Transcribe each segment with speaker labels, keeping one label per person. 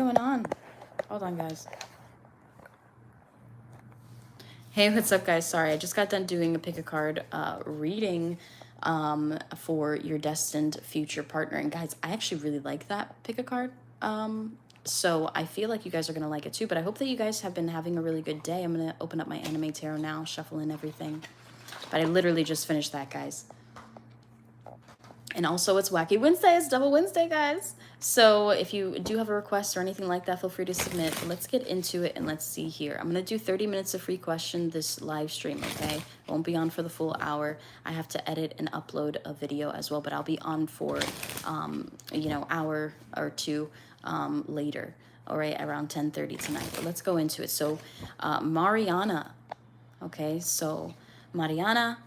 Speaker 1: going on? Hold on, guys. Hey, what's up, guys? Sorry, I just got done doing a pick a card reading for your destined future partner. And guys, I actually really like that pick a card. So I feel like you guys are going to like it too, but I hope that you guys have been having a really good day. I'm going to open up my anime tarot now, shuffle in everything. But I literally just finished that, guys. And also it's Wacky Wednesday, it's Double Wednesday, guys. So if you do have a request or anything like that, feel free to submit. Let's get into it and let's see here. I'm gonna do 30 minutes of free question this live stream, okay? I won't be on for the full hour. I have to edit and upload a video as well, but I'll be on for, you know, hour or two later, all right, around 10:30 tonight. But let's go into it. So Mariana, okay, so Mariana,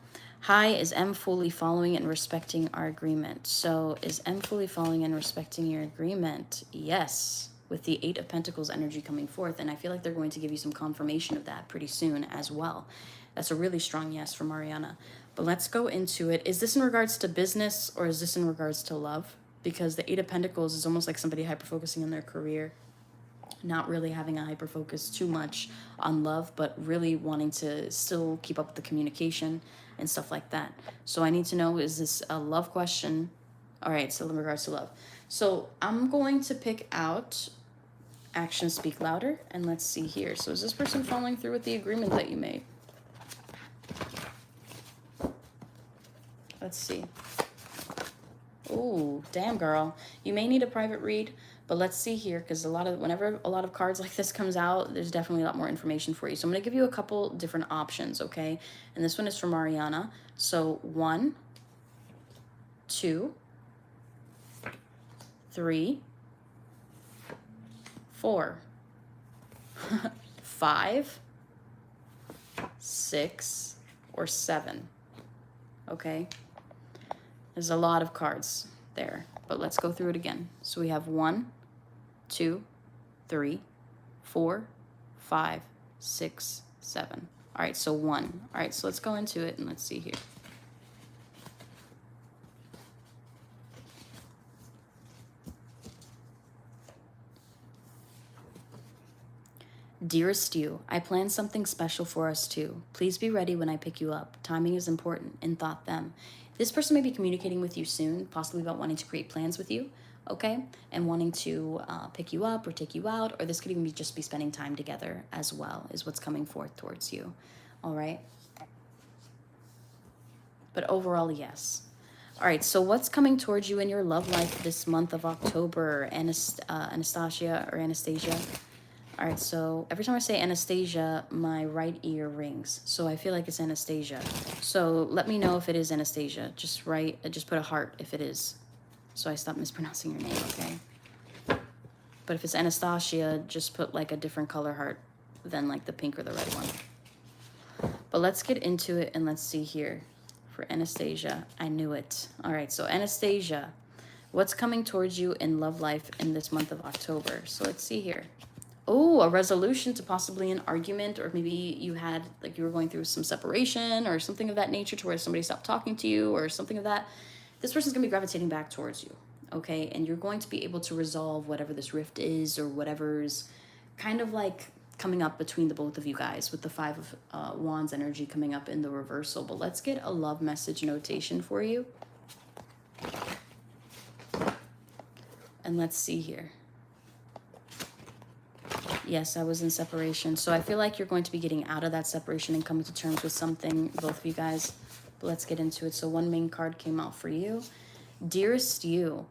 Speaker 1: hi, is M fully following and respecting our agreement? So is M fully following and respecting your agreement? Yes, with the Eight of Pentacles energy coming forth. And I feel like they're going to give you some confirmation of that pretty soon as well. That's a really strong yes for Mariana. But let's go into it. Is this in regards to business or is this in regards to love? Because the Eight of Pentacles is almost like somebody hyper-focusing on their career, not really having a hyper focus too much on love, but really wanting to still keep up with the communication and stuff like that. So I need to know, is this a love question? All right, so in regards to love. So I'm going to pick out actions speak louder, and let's see here. So is this person following through with the agreement that you made? Let's see. Oh, damn, girl. You may need a private read, but let's see here, because whenever a lot of cards like this comes out, there's definitely a lot more information for you. So I'm going to give you a couple different options, okay? And this one is for Mariana. So 1, 2, 3, 4, 5, 6, or 7, okay? There's a lot of cards there, but let's go through it again. So we have 1, 2, 3, 4, 5, 6, 7. All right, so 1. All right, so let's go into it and let's see here. Dearest you, I plan something special for us too. Please be ready when I pick you up. Timing is important, and thought them. This person may be communicating with you soon, possibly about wanting to create plans with you, okay? And wanting to pick you up or take you out, or this could even be just be spending time together as well, is what's coming forth towards you, all right? But overall, yes. All right, so what's coming towards you in your love life this month of October, Anastasia or Anastasia? All right, so every time I say Anastasia, my right ear rings. So I feel like it's Anastasia. So let me know if it is Anastasia. Just put a heart if it is. So I stop mispronouncing your name, okay? But if it's Anastasia, just put like a different color heart than like the pink or the red one. But let's get into it and let's see here. For Anastasia, I knew it. All right, so Anastasia, what's coming towards you in love life in this month of October? So let's see here. Oh, a resolution to possibly an argument, or maybe you had, like, you were going through some separation or something of that nature to where somebody stopped talking to you or something of that. This person's going to be gravitating back towards you, okay? And you're going to be able to resolve whatever this rift is or whatever's kind of like coming up between the both of you guys with the Five of Wands energy coming up in the reversal. But let's get a love message notation for you. And let's see here. Yes, I was in separation. So I feel like you're going to be getting out of that separation and coming to terms with something, both of you guys. But let's get into it. So one main card came out for you. Dearest you,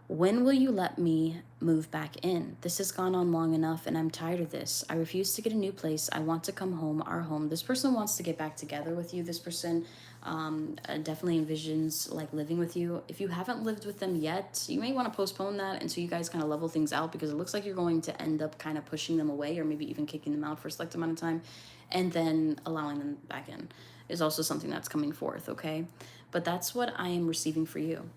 Speaker 1: when will you let me move back in? This has gone on long enough and I'm tired of this. I refuse to get a new place. I want to come home, our home. This person wants to get back together with you. This person definitely envisions like living with you. If you haven't lived with them yet, you may want to postpone that until you guys kind of level things out, because it looks like you're going to end up kind of pushing them away or maybe even kicking them out for a select amount of time and then allowing them back in is also something that's coming forth, okay? But that's what I am receiving for you.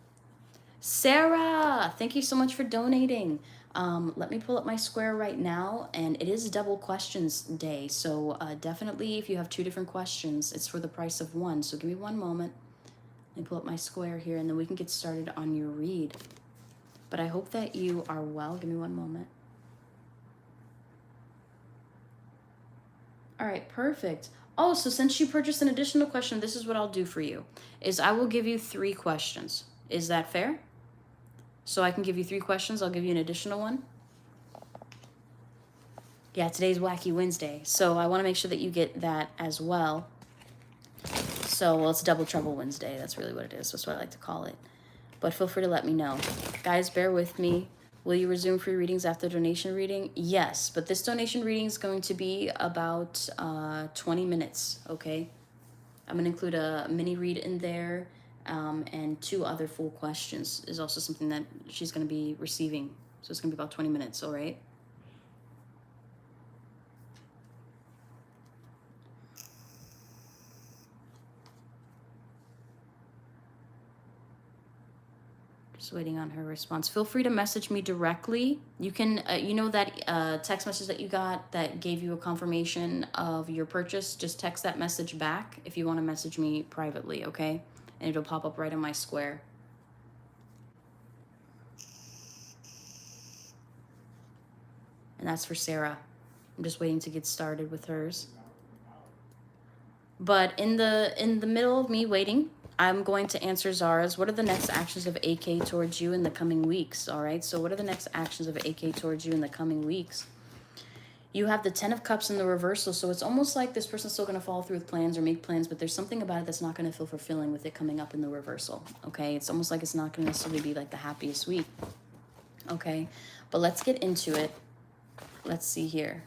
Speaker 1: Sarah, thank you so much for donating. Let me pull up my square right now, and it is double questions day, so definitely if you have 2 different questions, it's for the price of 1. So give me one moment. Let me pull up my square here, and then we can get started on your read. But I hope that you are well. Give me one moment. All right, perfect. Oh, so since you purchased an additional question, this is what I'll do for you, is I will give you 3 questions. Is that fair? So I can give you 3 questions, I'll give you an additional one. Yeah, today's Wacky Wednesday, so I want to make sure that you get that as well. So, well, it's Double Trouble Wednesday. That's really what it is. That's what I like to call it. But feel free to let me know. Guys, bear with me. Will you resume free readings after donation reading? Yes, but this donation reading is going to be about 20 minutes, okay? I'm going to include a mini read in there, and 2 other full questions is also something that she's going to be receiving. So it's going to be about 20 minutes, all right? Just waiting on her response. Feel free to message me directly. You can, you know that text message that you got that gave you a confirmation of your purchase? Just text that message back if you want to message me privately, okay? And it'll pop up right in my square. And that's for Sarah. I'm just waiting to get started with hers. But in the middle of me waiting, I'm going to answer Zara's. What are the next actions of AK towards you in the coming weeks? All right. So what are the next actions of AK towards you in the coming weeks? You have the 10 of Cups in the reversal. So it's almost like this person's still going to follow through with plans or make plans, but there's something about it that's not going to feel fulfilling with it coming up in the reversal. Okay. It's almost like it's not going to necessarily be like the happiest week. Okay. But let's get into it. Let's see here.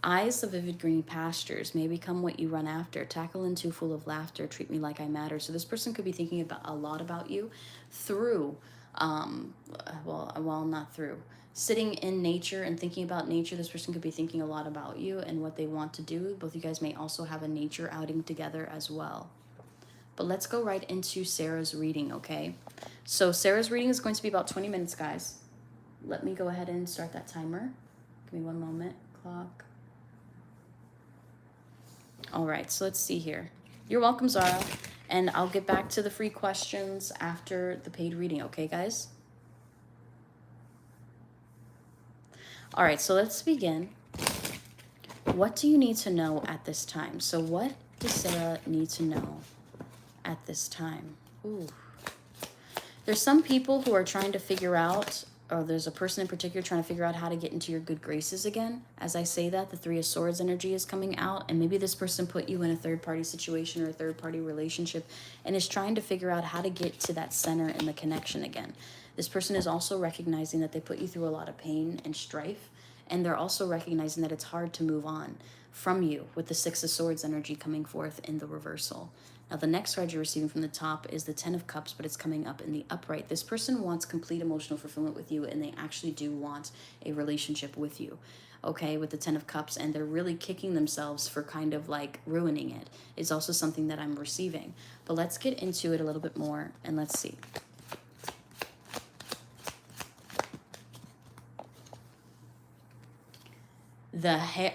Speaker 1: Eyes of vivid green pastures may become what you run after. Tackle into full of laughter. Treat me like I matter. So this person could be thinking about a lot about you through, well, not through. Sitting in nature and thinking about nature, this person could be thinking a lot about you and what they want to do. Both you guys may also have a nature outing together as well. But let's go right into Sarah's reading, okay? So Sarah's reading is going to be about 20 minutes, guys. Let me go ahead and start that timer. Give me one moment. Clock. All right, so let's see here. You're welcome, Zara. And I'll get back to the free questions after the paid reading, okay, guys? All right, so let's begin. What do you need to know at this time? So what does Sarah need to know at this time? Ooh. There's some people who are trying to figure out, or there's a person in particular trying to figure out how to get into your good graces again. As I say that, the 3 of Swords energy is coming out, and maybe this person put you in a third-party situation or a third-party relationship and is trying to figure out how to get to that center and the connection again. This person is also recognizing that they put you through a lot of pain and strife, and they're also recognizing that it's hard to move on from you with the 6 of Swords energy coming forth in the reversal. Now, the next card you're receiving from the top is the 10 of Cups, but it's coming up in the upright. This person wants complete emotional fulfillment with you, and they actually do want a relationship with you, okay, with the 10 of Cups, and they're really kicking themselves for kind of like ruining it. It's also something that I'm receiving. But let's get into it a little bit more, and let's see.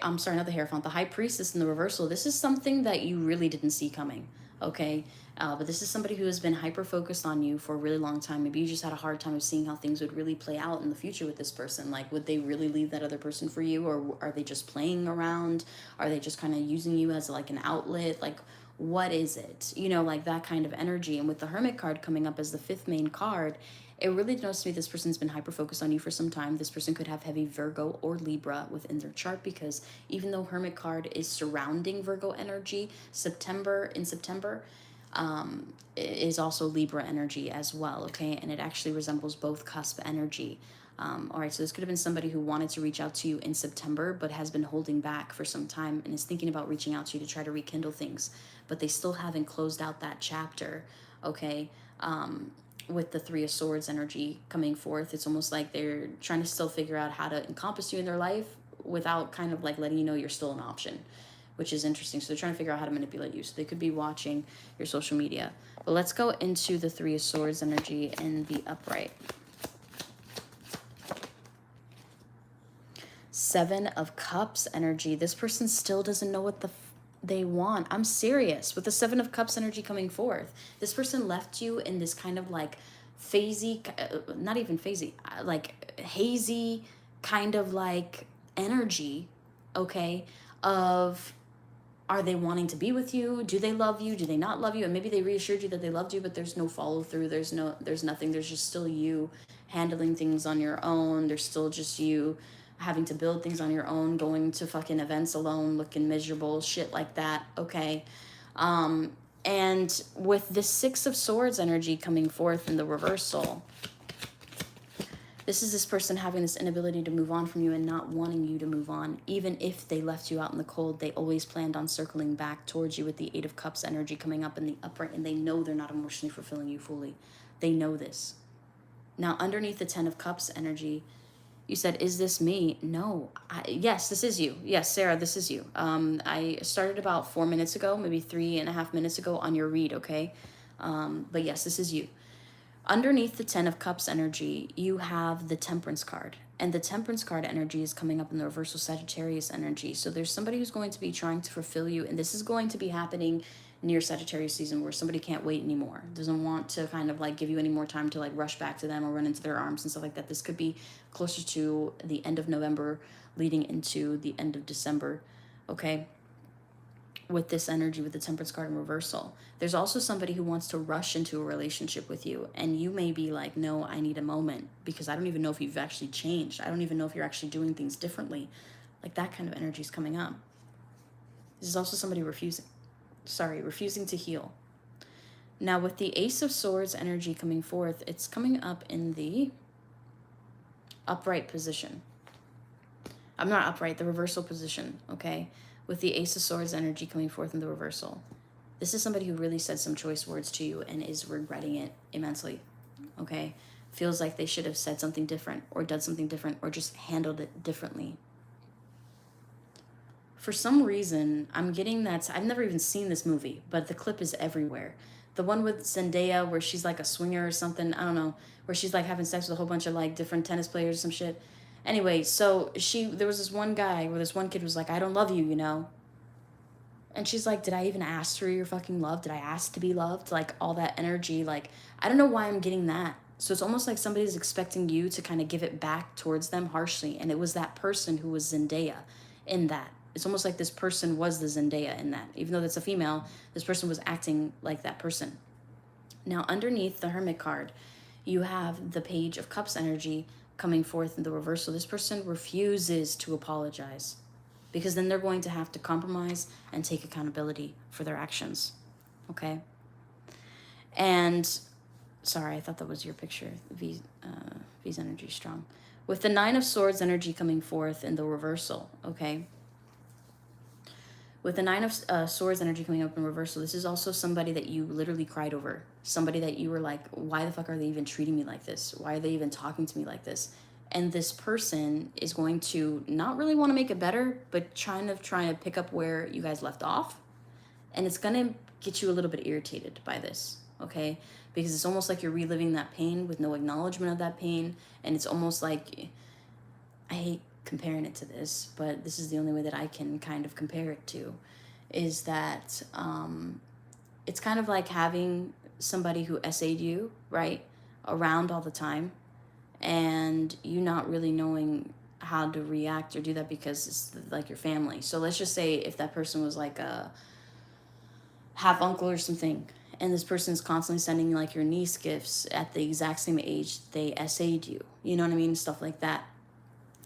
Speaker 1: I'm sorry, not the Hierophant, the High Priestess in the reversal. This is something that you really didn't see coming, okay? But this is somebody who has been hyper-focused on you for a really long time. Maybe you just had a hard time of seeing how things would really play out in the future with this person. Like, would they really leave that other person for you, or are they just playing around? Are they just kind of using you as like an outlet? Like, what is it? You know, like that kind of energy. And with the Hermit card coming up as the 5th main card, it really denotes to me this person's been hyper-focused on you for some time. This person could have heavy Virgo or Libra within their chart, because even though Hermit card is surrounding Virgo energy, September is also Libra energy as well, okay? And it actually resembles both cusp energy. All right, so this could have been somebody who wanted to reach out to you in September but has been holding back for some time and is thinking about reaching out to you to try to rekindle things, but they still haven't closed out that chapter, okay? With the 3 of Swords energy coming forth, it's almost like they're trying to still figure out how to encompass you in their life without kind of like letting you know you're still an option, which is interesting. So they're trying to figure out how to manipulate you. So they could be watching your social media. But let's go into the 3 of Swords energy in the upright. 7 of Cups energy. This person still doesn't know what they want. I'm serious. With the 7 of Cups energy coming forth, this person left you in this kind of like phasey, not even phasey, like hazy kind of like energy, okay, of Are they wanting to be with you? Do they love you? Do they not love you? And maybe they reassured you that they loved you, but there's no follow through. There's nothing. There's just still you handling things on your own. There's still just you having to build things on your own, going to fucking events alone, looking miserable, shit like that. Okay. And with the Six of Swords energy coming forth in the reversal, this is this person having this inability to move on from you and not wanting you to move on. Even if they left you out in the cold, they always planned on circling back towards you with the Eight of Cups energy coming up in the upright, and they know they're not emotionally fulfilling you fully. They know this. Now, underneath the Ten of Cups energy, you said, is this me? No. Yes, this is you. Yes, Sarah, this is you. I started about 4 minutes ago, maybe 3.5 minutes ago on your read, okay? But yes, this is you. Underneath the Ten of Cups energy, you have the Temperance card. And the Temperance card energy is coming up in the reversal Sagittarius energy. So there's somebody who's going to be trying to fulfill you. And this is going to be happening near Sagittarius season, where somebody can't wait anymore. Doesn't want to kind of like give you any more time to like rush back to them or run into their arms and stuff like that. This could be closer to the end of November leading into the end of December. Okay. With this energy, with the Temperance card in reversal. There's also somebody who wants to rush into a relationship with you, and you may be like, no, I need a moment, because I don't even know if you've actually changed. I don't even know if you're actually doing things differently. Like that kind of energy is coming up. This is also somebody refusing to heal. Now with the Ace of Swords energy coming forth, it's coming up in the upright position. I'm not upright, the reversal position, okay? With the Ace of Swords energy coming forth in the reversal. This is somebody who really said some choice words to you and is regretting it immensely, okay? Feels like they should have said something different or done something different or just handled it differently. For some reason, I'm getting that, I've never even seen this movie, but the clip is everywhere. The one with Zendaya where she's like a swinger or something, I don't know, where she's like having sex with a whole bunch of like different tennis players or some shit. Anyway, so there was this one guy where this one kid was like, I don't love you, you know? And she's like, did I even ask for your fucking love? Did I ask to be loved? Like all that energy, like, I don't know why I'm getting that. So it's almost like somebody's expecting you to kind of give it back towards them harshly. And it was that person who was Zendaya in that. It's almost like this person was the Zendaya in that. Even though that's a female, this person was acting like that person. Now, underneath the Hermit card, you have the Page of Cups energy coming forth in the reversal. This person refuses to apologize, because then they're going to have to compromise and take accountability for their actions, okay? And, sorry, I thought that was your picture. V's energy strong. With the Nine of Swords energy coming forth in the reversal, okay? With the Nine of Swords energy coming up in reversal, this is also somebody that you literally cried over. Somebody that you were like, why the fuck are they even treating me like this? Why are they even talking to me like this? And this person is going to not really want to make it better, but trying to pick up where you guys left off. And it's going to get you a little bit irritated by this, okay? Because it's almost like you're reliving that pain with no acknowledgement of that pain. And it's almost like, I hate comparing it to this, but this is the only way that I can kind of compare it to, is that it's kind of like having somebody who essayed you, right, around all the time, and you not really knowing how to react or do that because it's like your family. So let's just say if that person was like a half uncle or something, and this person's constantly sending like your niece gifts at the exact same age they essayed you, you know what I mean, stuff like that.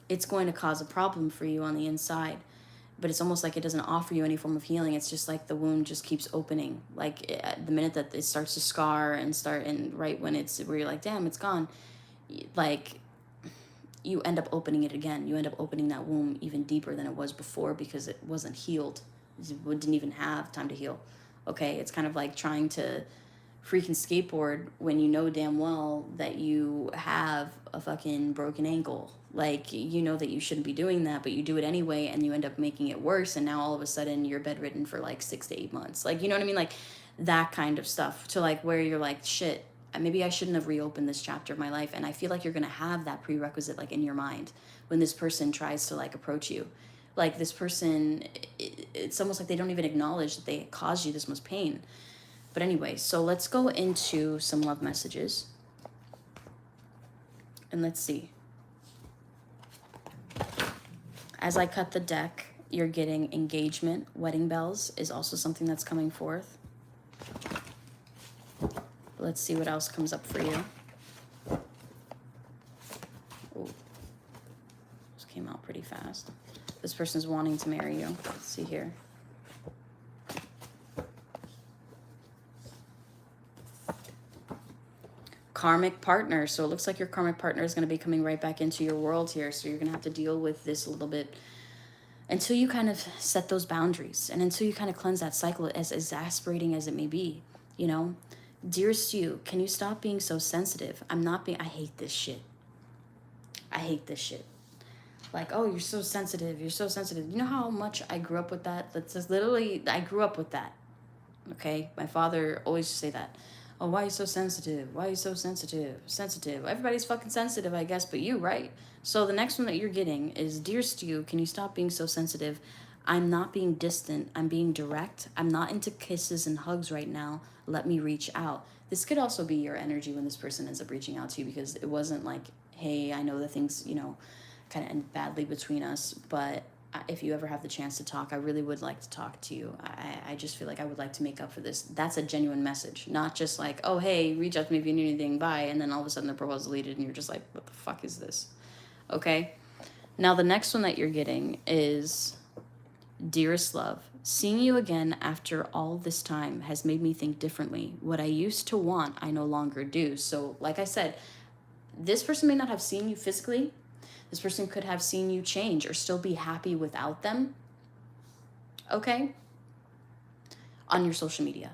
Speaker 1: It's going to cause a problem for you on the inside, but it's almost like it doesn't offer you any form of healing. It's just like the wound just keeps opening. Like the minute that it starts to scar and right when it's where you're like, damn, it's gone, like you end up opening it again. You end up opening that wound even deeper than it was before because it wasn't healed. It didn't even have time to heal. Okay, it's kind of like trying to freaking skateboard when you know damn well that you have a fucking broken ankle. Like, you know that you shouldn't be doing that, but you do it anyway, and you end up making it worse, and now all of a sudden you're bedridden for like 6 to 8 months. Like, you know what I mean? Like that kind of stuff, to like where you're like, shit, maybe I shouldn't have reopened this chapter of my life. And I feel like you're gonna have that prerequisite like in your mind when this person tries to like approach you. Like this person, it's almost like they don't even acknowledge that they caused you this much pain. But anyway, so let's go into some love messages. And let's see. As I cut the deck, you're getting engagement, wedding bells is also something that's coming forth. Let's see what else comes up for you. Ooh. This came out pretty fast. This person's wanting to marry you. Let's see here. Karmic partner. So it looks like your karmic partner is going to be coming right back into your world here. So you're going to have to deal with this a little bit until you kind of set those boundaries and until you kind of cleanse that cycle, as exasperating as it may be. You know, dearest you, can you stop being so sensitive? I hate this shit. I hate this shit. Like, oh, you're so sensitive. You're so sensitive. You know how much I grew up with that? That's just literally, I grew up with that. Okay? My father always used to say that. Oh, why are you so sensitive? Why are you so sensitive? Sensitive. Everybody's fucking sensitive, I guess, but you, right? So the next one that you're getting is, dearest you, can you stop being so sensitive? I'm not being distant. I'm being direct. I'm not into kisses and hugs right now. Let me reach out. This could also be your energy when this person ends up reaching out to you, because it wasn't like, hey, I know that things, you know, kind of end badly between us, but if you ever have the chance to talk, I really would like to talk to you. I just feel like I would like to make up for this. That's a genuine message, not just like, oh, hey, reach out to me if you need anything, bye, and then all of a sudden the proposal deleted and you're just like, what the fuck is this? Okay? Now the next one that you're getting is, dearest love, seeing you again after all this time has made me think differently. What I used to want, I no longer do. So like I said, this person may not have seen you physically. This person could have seen you change or still be happy without them. Okay? On your social media,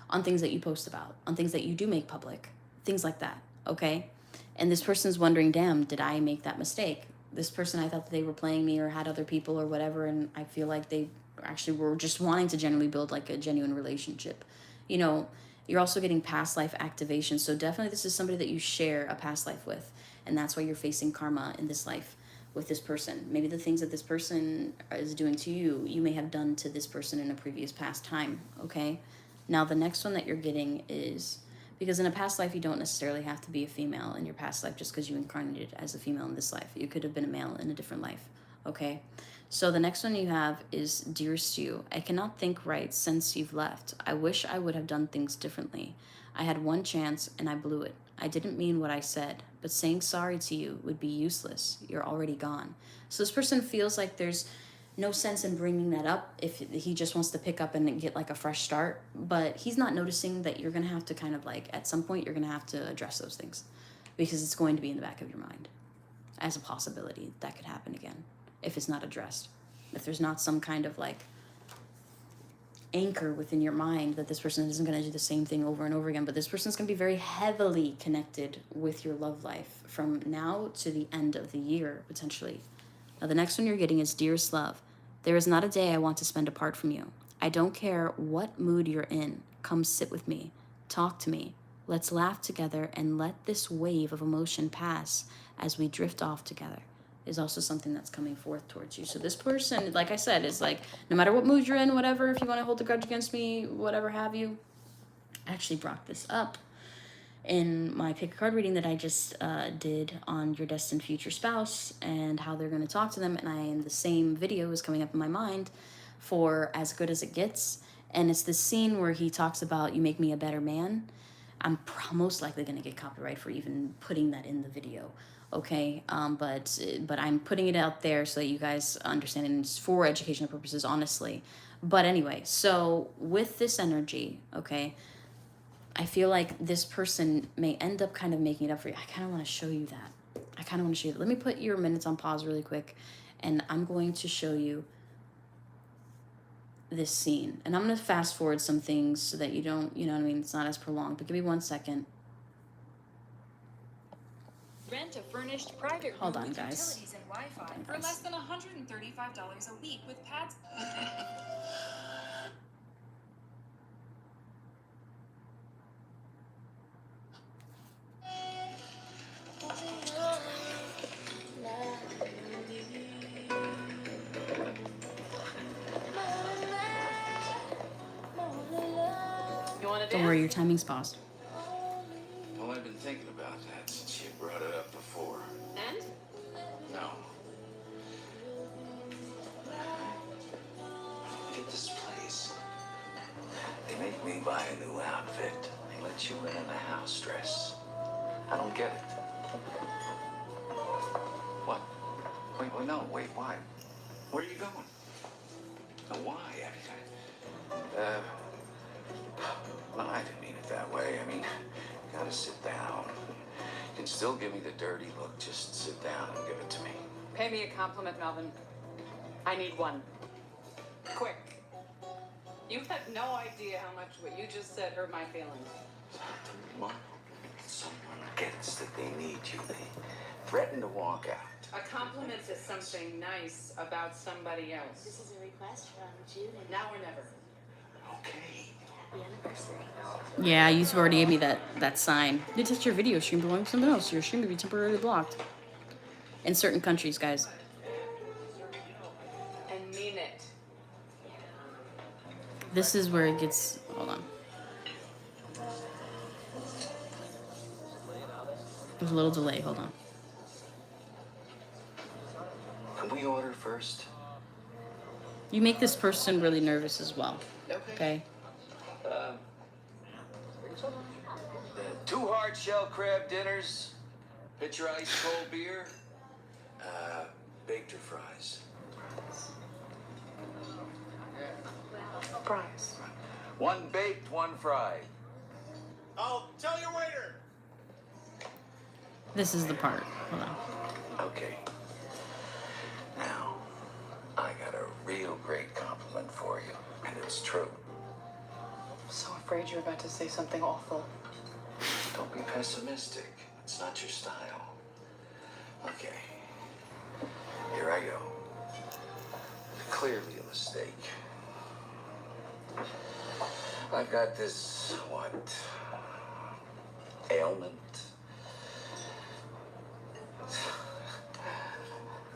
Speaker 1: on things that you post about, on things that you do make public, things like that. Okay? And this person's wondering, damn, did I make that mistake? This person, I thought that they were playing me or had other people or whatever, and I feel like they actually were just wanting to generally build like a genuine relationship. You know, you're also getting past life activation. So definitely this is somebody that you share a past life with. And that's why you're facing karma in this life with this person. Maybe the things that this person is doing to you, you may have done to this person in a previous past time, okay? Now, the next one that you're getting is, because in a past life, you don't necessarily have to be a female in your past life just because you incarnated as a female in this life. You could have been a male in a different life, okay? So the next one you have is, dearest you, I cannot think right since you've left. I wish I would have done things differently. I had one chance and I blew it. I didn't mean what I said, but saying sorry to you would be useless. You're already gone. So this person feels like there's no sense in bringing that up if he just wants to pick up and get like a fresh start. But he's not noticing that you're going to have to kind of like, at some point, you're going to have to address those things, because it's going to be in the back of your mind as a possibility that could happen again if it's not addressed. If there's not some kind of like anchor within your mind that this person isn't going to do the same thing over and over again, but this person's going to be very heavily connected with your love life from now to the end of the year, potentially. Now, the next one you're getting is, dearest love, there is not a day I want to spend apart from you. I don't care what mood you're in. Come sit with me. Talk to me. Let's laugh together and let this wave of emotion pass as we drift off together, is also something that's coming forth towards you. So this person, like I said, is like, no matter what mood you're in, whatever, if you want to hold a grudge against me, whatever have you. I actually brought this up in my pick a card reading that I just did on your destined future spouse and how they're going to talk to them. And in the same video is coming up in my mind for As Good As It Gets. And it's this scene where he talks about, you make me a better man. I'm most likely going to get copyright for even putting that in the video. Okay, but I'm putting it out there so that you guys understand, and it's for educational purposes, honestly. But anyway, so with this energy, okay, I feel like this person may end up kind of making it up for you. I kind of want to show you that. I kind of want to show you that. Let me put your minutes on pause really quick, and I'm going to show you this scene. And I'm going to fast forward some things so that you don't, you know what I mean, it's not as prolonged. But give me 1 second.
Speaker 2: Rent a furnished private room
Speaker 1: Hold on,
Speaker 2: with
Speaker 1: guys.
Speaker 2: utilities and Wi-Fi for less than $135 a week with pads.
Speaker 1: Don't worry, your timing's paused.
Speaker 3: Well, I've been thinking about that since you brought it up before.
Speaker 2: And?
Speaker 3: No. buy a new outfit. They let you in a house dress. I don't get it. What? Wait, no, wait, why? Where are you going? No, why? No, I didn't mean it that way. I mean, you gotta sit down. You can still give me the dirty look. Just sit down and give it to me.
Speaker 4: Pay me a compliment, Melvin. I need one. Quick. You have no idea how much what you just said hurt my feelings.
Speaker 3: Mom, someone gets that they need you. They threaten to walk out.
Speaker 4: A compliment is something nice about somebody else.
Speaker 5: This is a request from June.
Speaker 4: Now or never.
Speaker 3: Okay.
Speaker 5: Happy anniversary.
Speaker 1: Yeah, you already gave me that sign. You touch your video stream belonging to something else. Your stream may be temporarily blocked. In certain countries, guys.
Speaker 4: And mean it.
Speaker 1: This is where it gets... Hold on. There's a little delay. Hold on.
Speaker 3: Can we order first?
Speaker 1: You make this person really nervous as well. Okay?
Speaker 3: Two hard shell crab dinners, pitcher ice cold beer, baked or fries.
Speaker 4: Fries.
Speaker 3: One baked, one fried.
Speaker 6: I'll tell your waiter.
Speaker 1: This is the part. Hold on.
Speaker 3: Okay. Now, I got a real great compliment for you, and it's true.
Speaker 4: I'm so afraid you're about to say something awful.
Speaker 3: Don't be pessimistic. It's not your style. Okay. Here I go. Clearly a mistake. I've got this, ailment.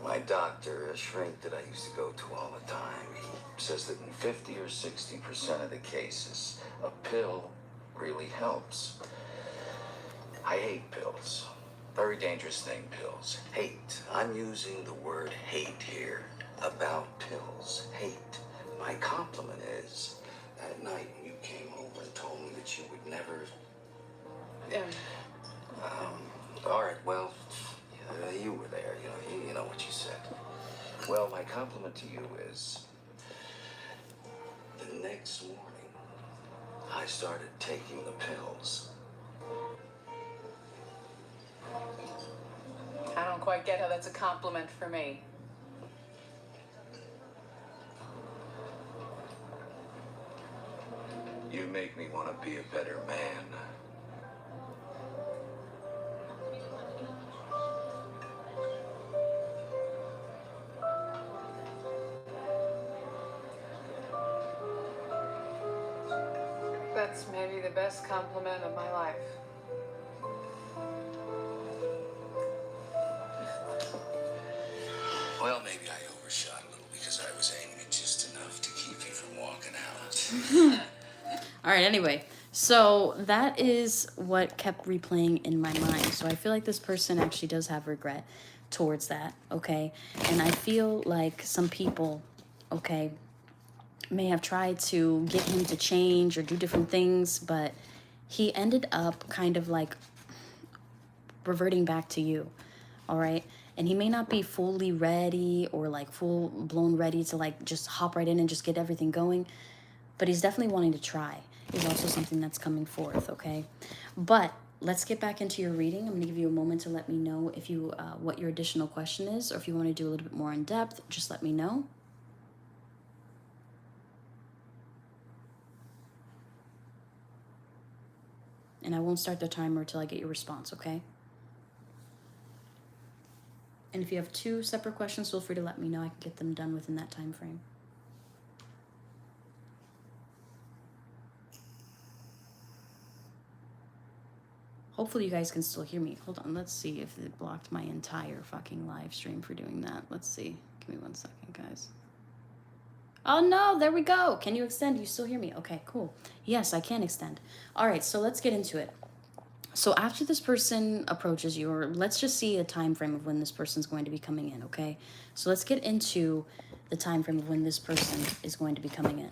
Speaker 3: My doctor, a shrink that I used to go to all the time, he says that in 50 or 60% of the cases, a pill really helps. I hate pills. Very dangerous thing, pills. Hate. I'm using the word hate here. About pills. Hate. My compliment is, that night you came over and told me that you would never... all right, well, you were there. You know what you said. Well, my compliment to you is, the next morning, I started taking the pills.
Speaker 4: I don't quite get how that's a compliment for me.
Speaker 3: You make me want to be a better man.
Speaker 4: That's maybe the best compliment of my life.
Speaker 3: Well, maybe I overshot a little because I was aiming it just enough to keep you from walking out.
Speaker 1: All right, anyway. So that is what kept replaying in my mind. So I feel like this person actually does have regret towards that, okay? And I feel like some people, okay, may have tried to get him to change or do different things, but he ended up kind of like reverting back to you, all right? And he may not be fully ready or like full blown ready to like just hop right in and just get everything going, but he's definitely wanting to try. Is also something that's coming forth, okay? But let's get back into your reading. I'm gonna give you a moment to let me know if you what your additional question is, or if you want to do a little bit more in depth, just let me know. And I won't start the timer until I get your response, okay? And if you have two separate questions, feel free to let me know. I can get them done within that time frame. Hopefully you guys can still hear me. Hold on, let's see if it blocked my entire fucking live stream for doing that. Let's see. Give me 1 second, guys. Oh no, there we go. Can you extend? You still hear me? Okay, cool. Yes, I can extend. All right, so let's get into it. So after this person approaches you, or let's just see a time frame of when this person's going to be coming in, okay? So let's get into the time frame of when this person is going to be coming in.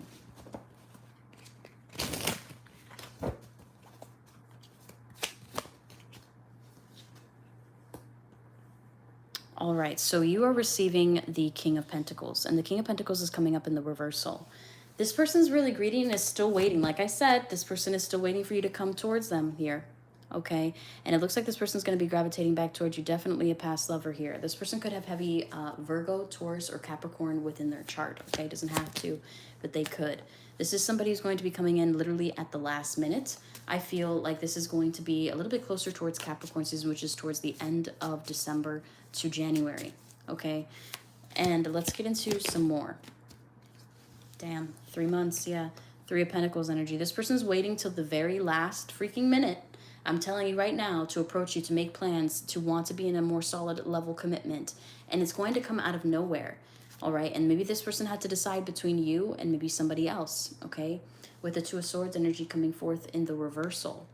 Speaker 1: All right, so you are receiving the King of Pentacles, and the King of Pentacles is coming up in the reversal. This person's really greedy and is still waiting. Like I said, this person is still waiting for you to come towards them here, okay? And it looks like this person's going to be gravitating back towards you. Definitely a past lover here. This person could have heavy Virgo, Taurus, or Capricorn within their chart, okay? It doesn't have to, but they could. This is somebody who's going to be coming in literally at the last minute. I feel like this is going to be a little bit closer towards Capricorn season, which is towards the end of December to January, okay? And let's get into some more. Damn, 3 months, yeah. 3 of Pentacles energy. This person's waiting till the very last freaking minute, I'm telling you right now, to approach you, to make plans, to want to be in a more solid level commitment. And it's going to come out of nowhere, all right? And maybe this person had to decide between you and maybe somebody else, okay? With the 2 of Swords energy coming forth in the reversal.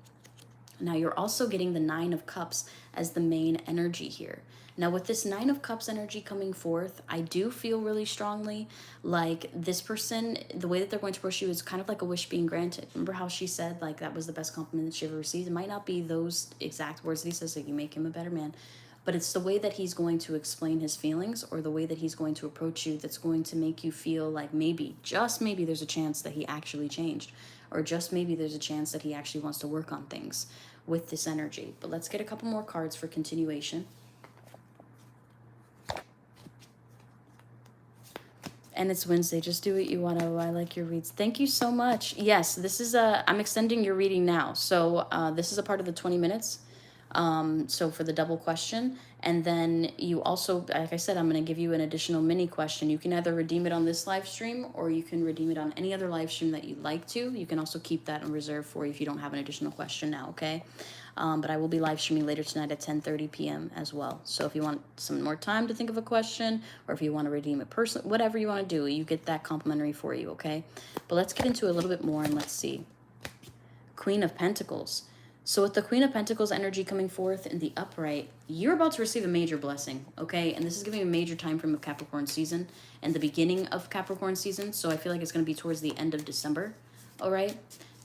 Speaker 1: Now, you're also getting the 9 of Cups as the main energy here. Now, with this 9 of Cups energy coming forth, I do feel really strongly like this person, the way that they're going to approach you is kind of like a wish being granted. Remember how she said, like, that was the best compliment that she ever received? It might not be those exact words that he says, like, you make him a better man. But it's the way that he's going to explain his feelings or the way that he's going to approach you that's going to make you feel like maybe, just maybe, there's a chance that he actually changed. Or just maybe there's a chance that he actually wants to work on things with this energy. But let's get a couple more cards for continuation. And it's Wednesday. Just do what you want to. I like your reads. Thank you so much. Yes, this is I'm extending your reading now. So this is a part of the 20 minutes. So for the double question. And then you also, like I said, I'm going to give you an additional mini question. You can either redeem it on this live stream or you can redeem it on any other live stream that you'd like to. You can also keep that in reserve for you if you don't have an additional question now, okay? But I will be live streaming later tonight at 10:30 p.m. as well. So if you want some more time to think of a question or if you want to redeem it personally, whatever you want to do, you get that complimentary for you, okay? But let's get into a little bit more and let's see. Queen of Pentacles. So with the Queen of Pentacles energy coming forth in the upright, you're about to receive a major blessing, okay? And this is giving a major time frame of Capricorn season and the beginning of Capricorn season. So I feel like it's going to be towards the end of December, all right?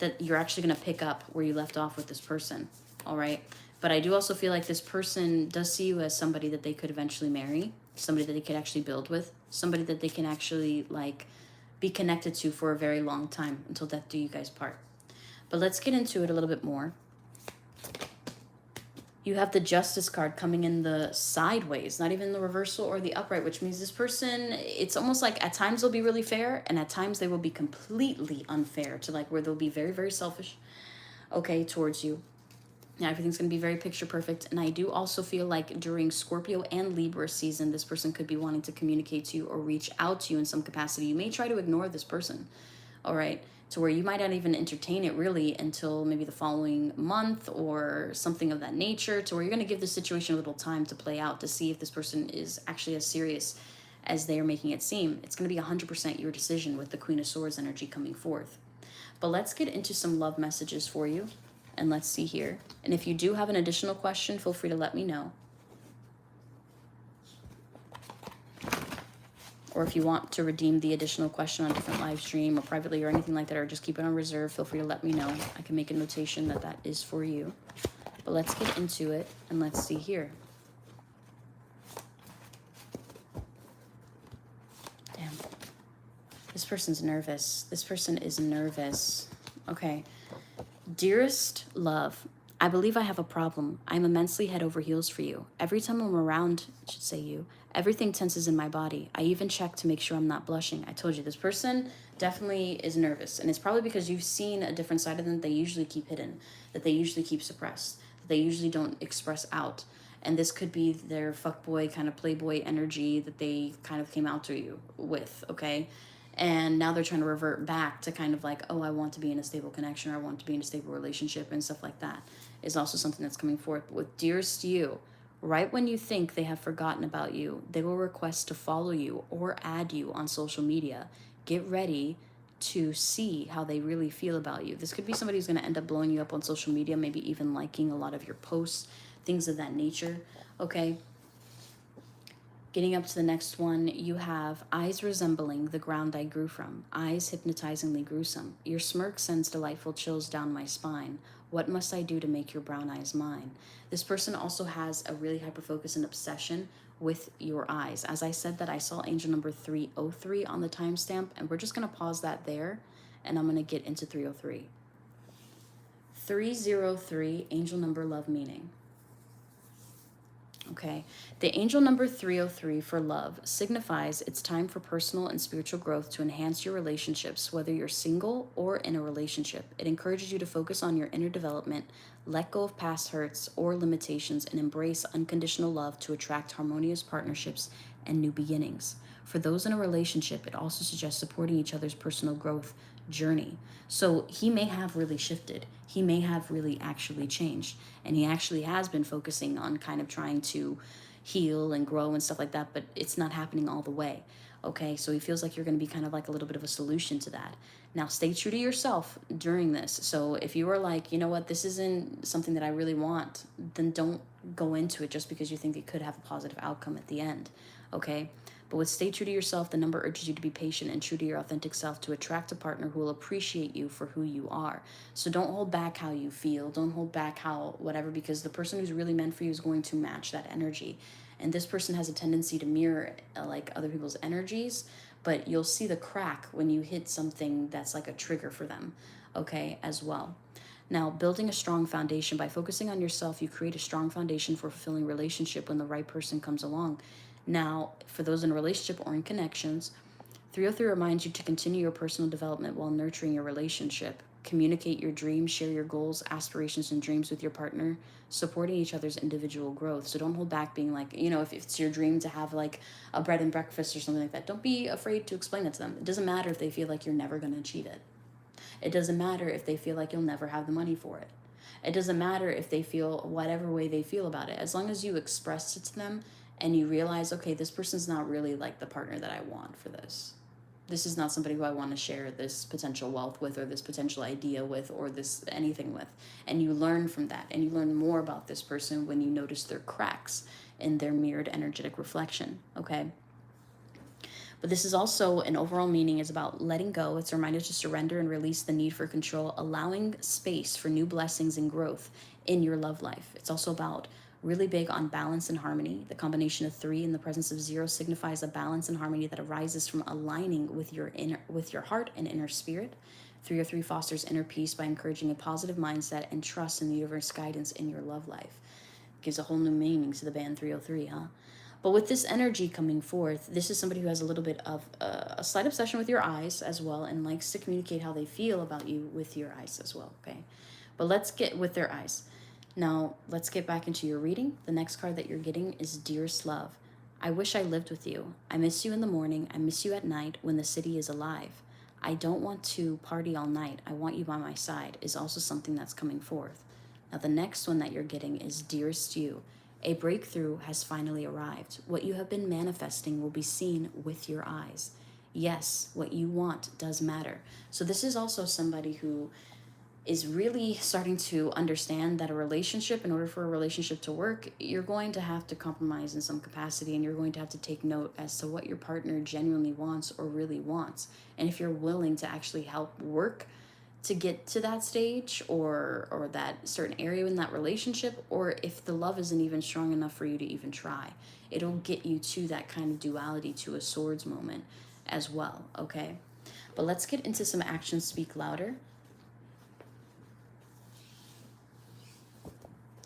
Speaker 1: That you're actually going to pick up where you left off with this person, all right? But I do also feel like this person does see you as somebody that they could eventually marry, somebody that they could actually build with, somebody that they can actually, like, be connected to for a very long time until death do you guys part. But let's get into it a little bit more. You have the Justice card coming in the sideways, not even the reversal or the upright, which means this person, it's almost like at times they'll be really fair and at times they will be completely unfair to like where they'll be very, very selfish, okay, towards you. Now, everything's going to be very picture perfect. And I do also feel like during Scorpio and Libra season, this person could be wanting to communicate to you or reach out to you in some capacity. You may try to ignore this person, all right? To where you might not even entertain it really until maybe the following month or something of that nature, to where you're going to give the situation a little time to play out to see if this person is actually as serious as they are making it seem. It's going to be 100% your decision with the Queen of Swords energy coming forth. But let's get into some love messages for you. And let's see here. And if you do have an additional question, feel free to let me know. Or if you want to redeem the additional question on a different live stream or privately or anything like that, or just keep it on reserve, feel free to let me know. I can make a notation that that is for you. But let's get into it and let's see here. Damn. This person's nervous. This person is nervous. Okay. Dearest love, I believe I have a problem. I'm immensely head over heels for you. Every time I'm around, I should say you, everything tenses in my body. I even check to make sure I'm not blushing. I told you, this person definitely is nervous. And it's probably because you've seen a different side of them that they usually keep hidden, that they usually keep suppressed, that they usually don't express out. And this could be their fuckboy kind of playboy energy that they kind of came out to you with, okay? And now they're trying to revert back to kind of like, oh, I want to be in a stable connection or I want to be in a stable relationship and stuff like that is also something that's coming forth. But with dearest you, right when you think they have forgotten about you, they will request to follow you or add you on social media. Get ready to see how they really feel about you. This could be somebody who's going to end up blowing you up on social media, maybe even liking a lot of your posts, things of that nature, okay? Getting up to the next one, you have eyes resembling the ground I grew from, eyes hypnotizingly gruesome. Your smirk sends delightful chills down my spine. What must I do to make your brown eyes mine? This person also has a really hyper focus and obsession with your eyes. As I said that, I saw angel number 303 on the timestamp, and we're just going to pause that there, and I'm going to get into 303. 303, angel number love meaning. Okay, the angel number 303 for love signifies it's time for personal and spiritual growth to enhance your relationships, whether you're single or in a relationship. It encourages you to focus on your inner development, let go of past hurts or limitations, and embrace unconditional love to attract harmonious partnerships and new beginnings. For those in a relationship, it also suggests supporting each other's personal growth journey. So he may have really shifted. He may have really actually changed. And he actually has been focusing on kind of trying to heal and grow and stuff like that, but it's not happening all the way. Okay, so he feels like you're going to be kind of like a little bit of a solution to that. Now, stay true to yourself during this. So if you are like, you know what, this isn't something that I really want, then don't go into it just because you think it could have a positive outcome at the end. Okay, but with stay true to yourself, the number urges you to be patient and true to your authentic self to attract a partner who will appreciate you for who you are. So don't hold back how you feel. Don't hold back how whatever, because the person who's really meant for you is going to match that energy. And this person has a tendency to mirror like other people's energies, but you'll see the crack when you hit something that's like a trigger for them, okay, as well. Now, building a strong foundation. By focusing on yourself, you create a strong foundation for a fulfilling relationship when the right person comes along. Now, for those in a relationship or in connections, 303 reminds you to continue your personal development while nurturing your relationship. Communicate your dreams, share your goals, aspirations, and dreams with your partner, supporting each other's individual growth. So don't hold back being like, you know, if it's your dream to have like a bread and breakfast or something like that, don't be afraid to explain that to them. It doesn't matter if they feel like you're never going to achieve it. It doesn't matter if they feel like you'll never have the money for it. It doesn't matter if they feel whatever way they feel about it. As long as you express it to them and you realize, okay, this person's not really like the partner that I want for this. This is not somebody who I want to share this potential wealth with or this potential idea with or this anything with. And you learn from that, and you learn more about this person when you notice their cracks in their mirrored energetic reflection, okay? But this is also an overall meaning is about letting go. It's a reminder to surrender and release the need for control, allowing space for new blessings and growth in your love life. It's also about really big on balance and harmony. The combination of 3 in the presence of 0 signifies a balance and harmony that arises from aligning with your heart and inner spirit. 303 fosters inner peace by encouraging a positive mindset and trust in the universe guidance in your love life. Gives a whole new meaning to the band 303, huh? But with this energy coming forth, this is somebody who has a little bit of a slight obsession with your eyes as well, and likes to communicate how they feel about you with your eyes as well, okay? But let's get with their eyes. Now, let's get back into your reading. The next card that you're getting is Dearest Love. I wish I lived with you. I miss you in the morning. I miss you at night when the city is alive. I don't want to party all night. I want you by my side is also something that's coming forth. Now, the next one that you're getting is Dearest You. A breakthrough has finally arrived. What you have been manifesting will be seen with your eyes. Yes, what you want does matter. So this is also somebody who is really starting to understand that a relationship, in order for a relationship to work, you're going to have to compromise in some capacity, and you're going to have to take note as to what your partner genuinely wants or really wants. And if you're willing to actually help work to get to that stage or that certain area in that relationship, or if the love isn't even strong enough for you to even try, it'll get you to that kind of duality, to a swords moment as well, okay? But let's get into some actions speak louder.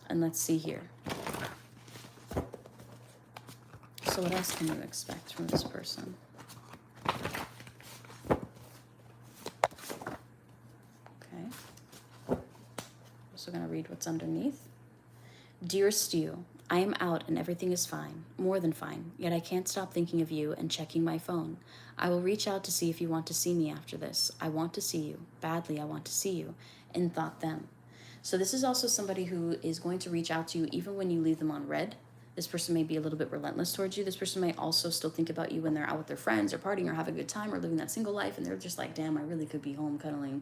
Speaker 1: And let's see here. So what else can you expect from this person? Okay. Also going to read what's underneath. Dearest you, I am out and everything is fine, more than fine, yet I can't stop thinking of you and checking my phone. I will reach out to see if you want to see me after this. I want to see you. Badly, I want to see you. In thought them. So this is also somebody who is going to reach out to you even when you leave them on red. This person may be a little bit relentless towards you. This person may also still think about you when they're out with their friends or partying or have a good time or living that single life, and they're just like, damn, I really could be home cuddling,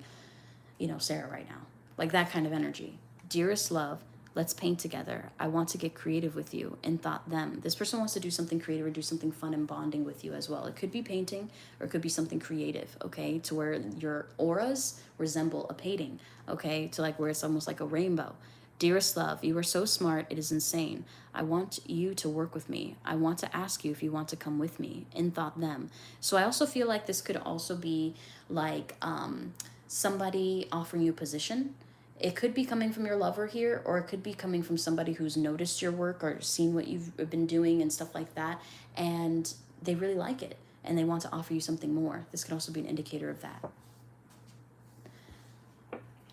Speaker 1: Sarah right now. Like that kind of energy. Dearest love, let's paint together. I want to get creative with you. In thought them. This person wants to do something creative or do something fun and bonding with you as well. It could be painting or it could be something creative, okay? To where your auras resemble a painting, okay? To like where it's almost like a rainbow. Dearest love, you are so smart, it is insane. I want you to work with me. I want to ask you if you want to come with me. In thought them. So I also feel like this could also be like somebody offering you a position. It could be coming from your lover here, or it could be coming from somebody who's noticed your work or seen what you've been doing and stuff like that, and they really like it and they want to offer you something more. This could also be an indicator of that.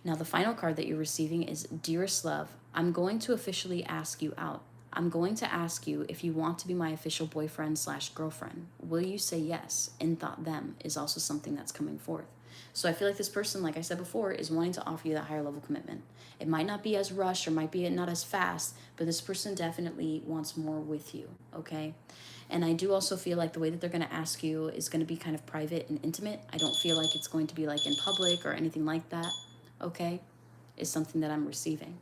Speaker 1: Now, the final card that you're receiving is Dearest Love, I'm going to officially ask you out. I'm going to ask you if you want to be my official boyfriend/girlfriend. Will you say yes? In thought them is also something that's coming forth. So I feel like this person, like I said before, is wanting to offer you that higher level commitment. It might not be as rushed or might be not as fast, but this person definitely wants more with you, okay? And I do also feel like the way that they're going to ask you is going to be kind of private and intimate. I don't feel like it's going to be like in public or anything like that. Okay, is something that I'm receiving.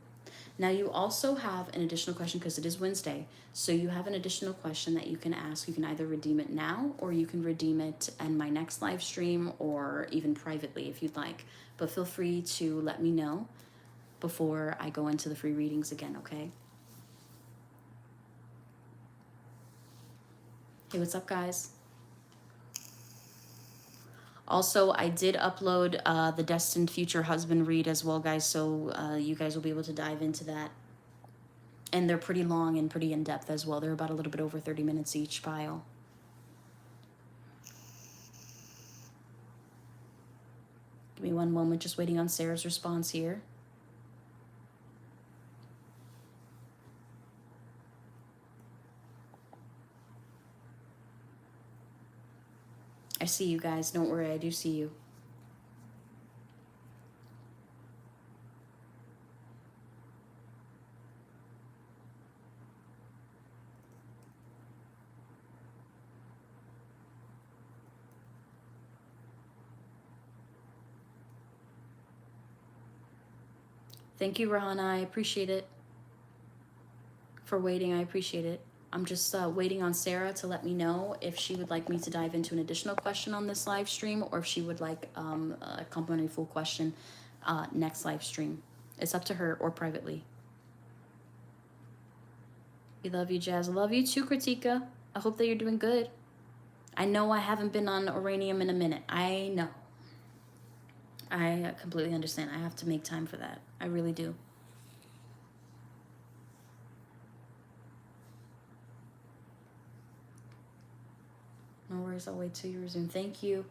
Speaker 1: Now you also have an additional question because it is Wednesday. So you have an additional question that you can ask. You can either redeem it now or you can redeem it in my next live stream or even privately if you'd like. But feel free to let me know before I go into the free readings again, okay? Hey, what's up, guys? Also, I did upload the Destined Future Husband read as well, guys, so you guys will be able to dive into that. And they're pretty long and pretty in-depth as well. They're about a little bit over 30 minutes each file. Give me one moment, just waiting on Sarah's response here. I see you guys. Don't worry, I do see you. Thank you, Rahana. I appreciate it. For waiting, I appreciate it. I'm just waiting on Sarah to let me know if she would like me to dive into an additional question on this live stream or if she would like a complimentary full question next live stream. It's up to her or privately. We love you, Jazz. I love you too, Kritika. I hope that you're doing good. I know I haven't been on Uranium in a minute. I know. I completely understand. I have to make time for that. I really do. No worries, I'll wait till you resume. Thank you.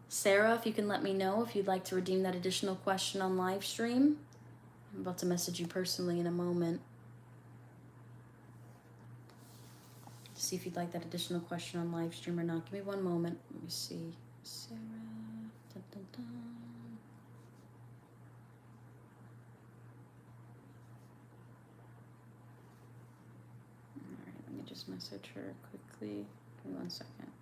Speaker 1: Sarah, if you can let me know if you'd like to redeem that additional question on live stream. I'm about to message you personally in a moment. To see if you'd like that additional question on live stream or not. Give me one moment. Let me see. Sarah. Dun, dun, dun. All right, let me just message her quickly. Give me 1 second.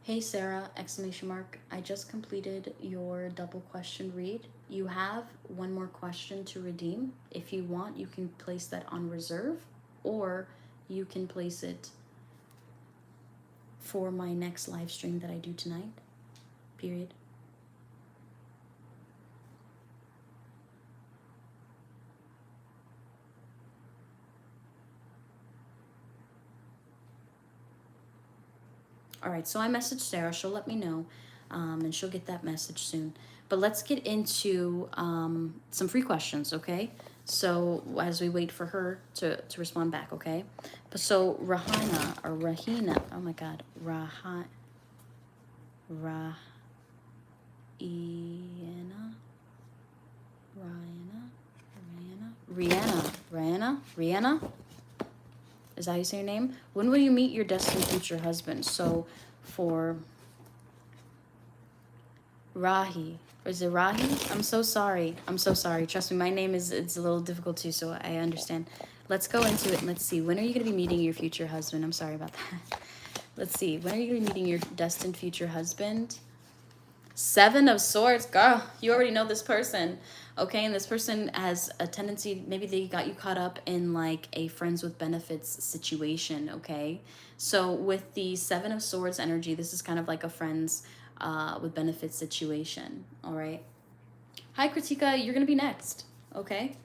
Speaker 1: Hey Sarah, exclamation mark. I just completed your double question read. You have one more question to redeem. If you want, you can place that on reserve or you can place it for my next live stream that I do tonight. Period. All right, so I messaged Sarah. She'll let me know, and she'll get that message soon. But let's get into some free questions, okay? So as we wait for her to respond back, okay? But so Rahina, oh my God, Rihanna. Is that how you say your name? When will you meet your destined future husband? So for Rahi, is it Rahi? I'm so sorry. Trust me, my name it's a little difficult too, so I understand. Let's go into it and let's see. When are you going to be meeting your future husband? I'm sorry about that. Let's see. When are you going to be meeting your destined future husband? Seven of Swords, girl, you already know this person, okay? And this person has a tendency, maybe they got you caught up in like a friends with benefits situation, okay? So with the Seven of Swords energy, this is kind of like a friends with benefits situation, all right? Hi, Kritika, you're gonna be next, okay?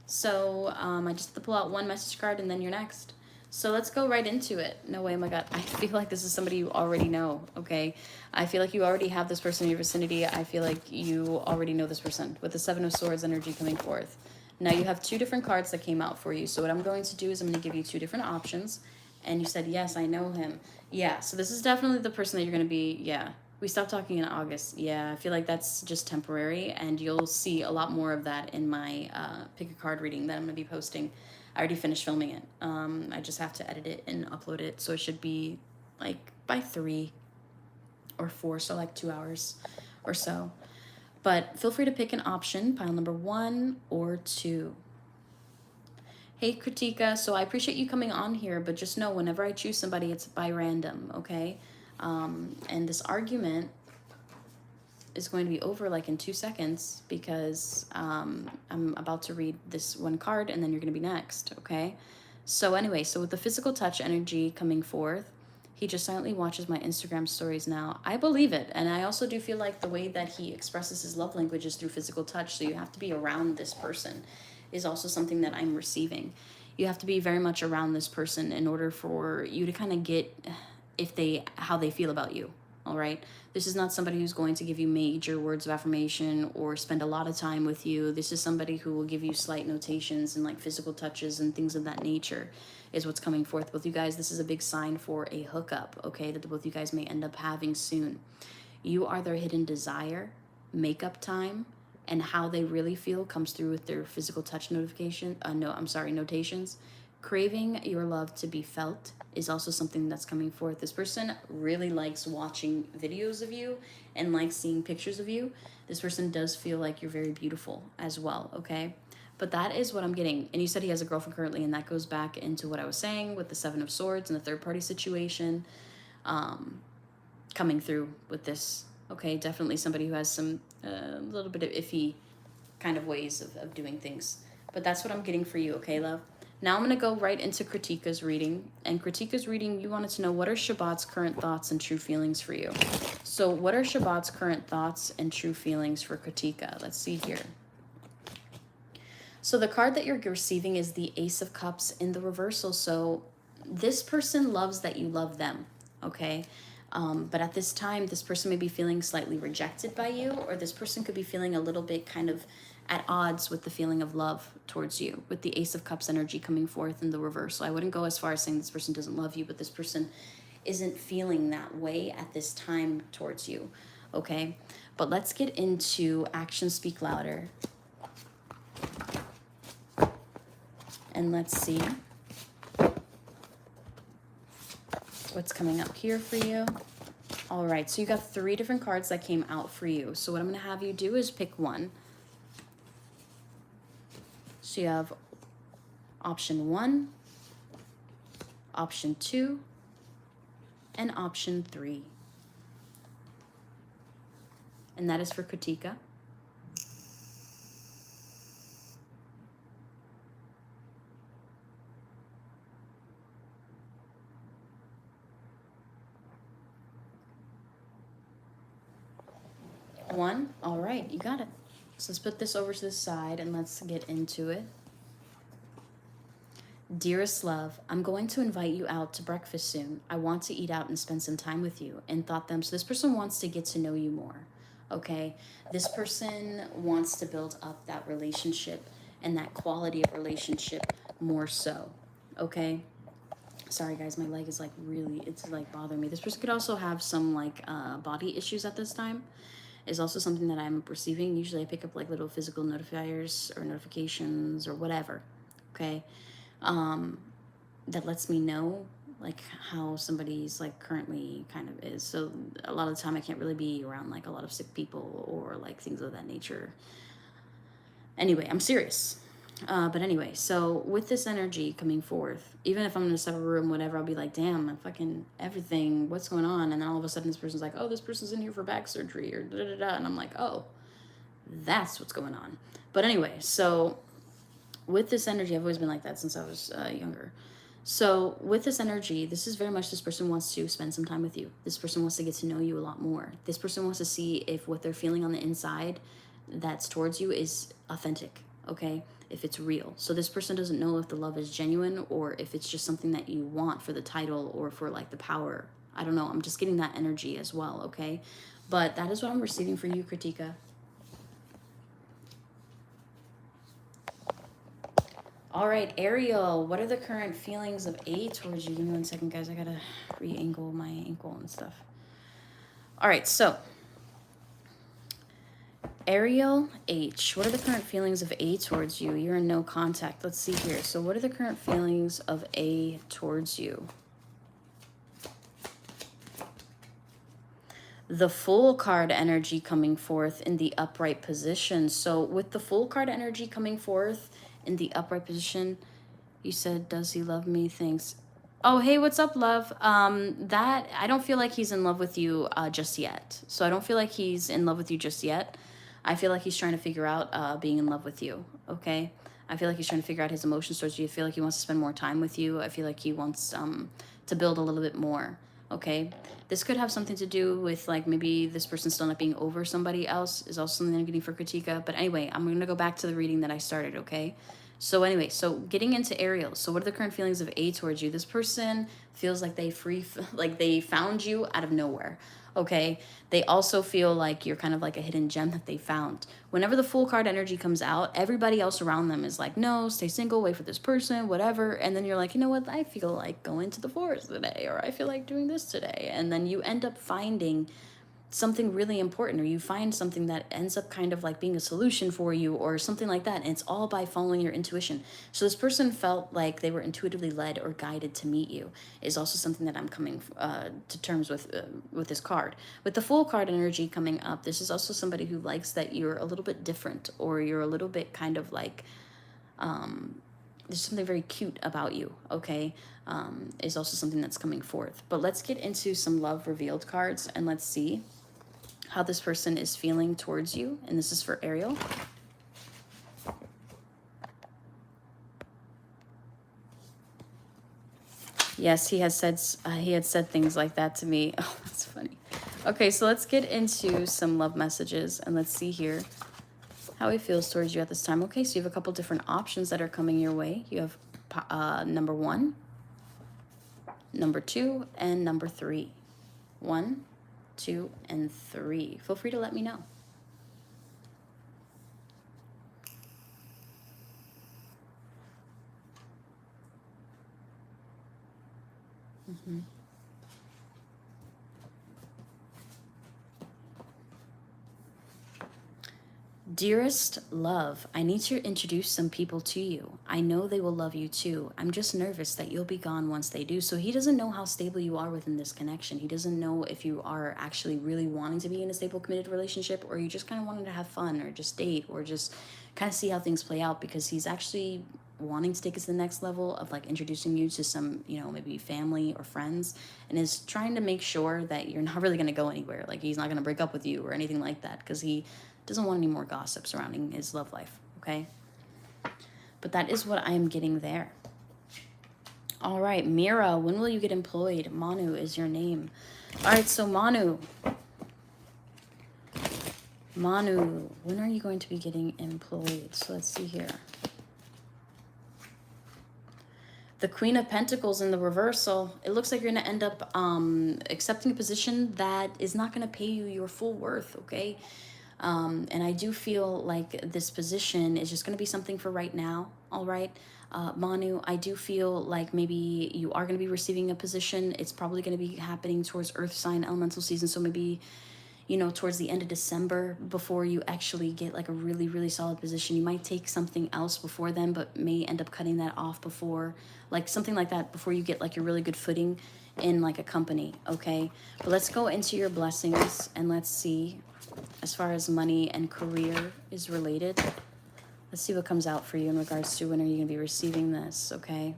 Speaker 1: So I just have to pull out one message card and then you're next. So let's go right into it. No way, oh my God. I feel like this is somebody you already know, okay? I feel like you already have this person in your vicinity. I feel like you already know this person with the Seven of Swords energy coming forth. Now you have two different cards that came out for you. So what I'm going to do is I'm going to give you two different options. And you said, yes, I know him. Yeah, so this is definitely the person that you're going to be, yeah. We stopped talking in August. Yeah, I feel like that's just temporary. And you'll see a lot more of that in my pick a card reading that I'm going to be posting. I already finished filming it. I just have to edit it and upload it. So it should be like by 3 or 4, so like 2 hours or so. But feel free to pick an option, pile number 1 or 2. Hey, Kritika, so I appreciate you coming on here, but just know whenever I choose somebody, it's by random, okay? And this argument is going to be over like in 2 seconds because I'm about to read this one card and then you're going to be next, okay? So anyway, so with the physical touch energy coming forth, he just silently watches my Instagram stories now. I believe it. And I also do feel like the way that he expresses his love language is through physical touch. So you have to be around this person is also something that I'm receiving. You have to be very much around this person in order for you to kind of get how they feel about you. All right. This is not somebody who's going to give you major words of affirmation or spend a lot of time with you. This is somebody who will give you slight notations and like physical touches and things of that nature is what's coming forth with you guys. This is a big sign for a hookup, okay, that both you guys may end up having soon. You are their hidden desire, makeup time, and how they really feel comes through with their physical touch notations. Craving your love to be felt is also something that's coming forth. This person really likes watching videos of you and likes seeing pictures of you. This person does feel like you're very beautiful as well, okay? But that is what I'm getting. And you said he has a girlfriend currently, and that goes back into what I was saying with the Seven of Swords and the third-party situation coming through with this. Okay, definitely somebody who has some little bit of iffy kind of ways of doing things. But that's what I'm getting for you, okay, love? Now I'm going to go right into Kritika's reading. And Kritika's reading, you wanted to know what are Shabbat's current thoughts and true feelings for you. So what are Shabbat's current thoughts and true feelings for Kritika? Let's see here. So the card that you're receiving is the Ace of Cups in the reversal. So this person loves that you love them, okay? But at this time, this person may be feeling slightly rejected by you, or this person could be feeling a little bit kind of at odds with the feeling of love towards you, with the Ace of Cups energy coming forth in the reversal. I wouldn't go as far as saying this person doesn't love you, but this person isn't feeling that way at this time towards you, okay? But let's get into Actions Speak Louder. And let's see what's coming up here for you. All right, so you got 3 different cards that came out for you. So what I'm going to have you do is pick one. So you have option 1, option 2, and option 3. And that is for Kritika. One, all right, you got it. So let's put this over to the side and let's get into it. Dearest love, I'm going to invite you out to breakfast soon. I want to eat out and spend some time with you. And thought them, so this person wants to get to know you more, okay? This person wants to build up that relationship and that quality of relationship more so, okay? Sorry guys, my leg is like really, it's like bothering me. This person could also have some like body issues at this time. Is also something that I'm receiving. Usually I pick up like little physical notifiers or notifications or whatever, okay? That lets me know like how somebody's like currently kind of is. So a lot of the time I can't really be around like a lot of sick people or like things of that nature. Anyway, I'm serious. But anyway, so with this energy coming forth, even if I'm in a separate room, whatever, I'll be like, damn, I'm fucking everything, what's going on? And then all of a sudden this person's like, oh, this person's in here for back surgery or da da da. And I'm like, oh, that's what's going on. But anyway, so with this energy, I've always been like that since I was younger. So with this energy, this is very much this person wants to spend some time with you. This person wants to get to know you a lot more. This person wants to see if what they're feeling on the inside that's towards you is authentic, okay? If it's real. So this person doesn't know if the love is genuine or if it's just something that you want for the title or for like the power. I don't know. I'm just getting that energy as well, okay? But that is what I'm receiving for you, Kritika. All right, Ariel, what are the current feelings of A towards you? Give me 1 second, guys. I gotta re-angle my ankle and stuff. All right, so Ariel H, what are the current feelings of A towards you? You're in no contact. Let's see here. So what are the current feelings of A towards you? The Fool card energy coming forth in the upright position. So with the Fool card energy coming forth in the upright position, you said, does he love me? Thanks. Oh, hey, what's up, love? That I don't feel like he's in love with you just yet. So I don't feel like he's in love with you just yet. I feel like he's trying to figure out being in love with you, okay? I feel like he's trying to figure out his emotions towards you. I feel like he wants to spend more time with you. I feel like he wants to build a little bit more, okay? This could have something to do with, like, maybe this person still not being over somebody else is also something I'm getting for Kritika. But anyway, I'm going to go back to the reading that I started, okay? So anyway, so getting into Ariel. So what are the current feelings of A towards you? This person feels like they found you out of nowhere. Okay. They also feel like you're kind of like a hidden gem that they found. Whenever the Fool card energy comes out, everybody else around them is like, no, stay single, wait for this person, whatever. And then you're like, you know what? I feel like going to the forest today, or I feel like doing this today. And then you end up finding something really important, or you find something that ends up kind of like being a solution for you or something like that, and it's all by following your intuition. So this person felt like they were intuitively led or guided to meet you is also something that I'm coming to terms with this card. With the Fool card energy coming up, this is also somebody who likes that you're a little bit different, or you're a little bit kind of like there's something very cute about you, okay? Is also something that's coming forth. But let's get into some love revealed cards and let's see how this person is feeling towards you. And this is for Ariel. Yes, he had said things like that to me. Oh, that's funny. Okay, so let's get into some love messages and let's see here how he feels towards you at this time. Okay, so you have a couple different options that are coming your way. You have number 1, number 2, and number 3. 1, 2, and 3. Feel free to let me know. Dearest love, I need to introduce some people to you. I know they will love you too. I'm just nervous that you'll be gone once they do. So he doesn't know how stable you are within this connection. He doesn't know if you are actually really wanting to be in a stable, committed relationship, or you just kind of wanting to have fun or just date or just kind of see how things play out, because he's actually wanting to take us to the next level of like introducing you to some, you know, maybe family or friends, and is trying to make sure that you're not really going to go anywhere. Like he's not going to break up with you or anything like that, because he doesn't want any more gossip surrounding his love life, okay? But that is what I am getting there. All right, Mira, when will you get employed? Manu is your name. All right, so Manu, when are you going to be getting employed? So let's see here. The Queen of Pentacles in the reversal. It looks like you're going to end up accepting a position that is not going to pay you your full worth, okay? And I do feel like this position is just going to be something for right now, all right? Manu, I do feel like maybe you are going to be receiving a position. It's probably going to be happening towards Earth sign elemental season, so maybe, you know, towards the end of December before you actually get like a really, really solid position. You might take something else before then, but may end up cutting that off before, like something like that, before you get like your really good footing in like a company, okay? But let's go into your blessings and let's see, as far as money and career is related, Let's see what comes out for you in regards to when are you going to be receiving this, okay?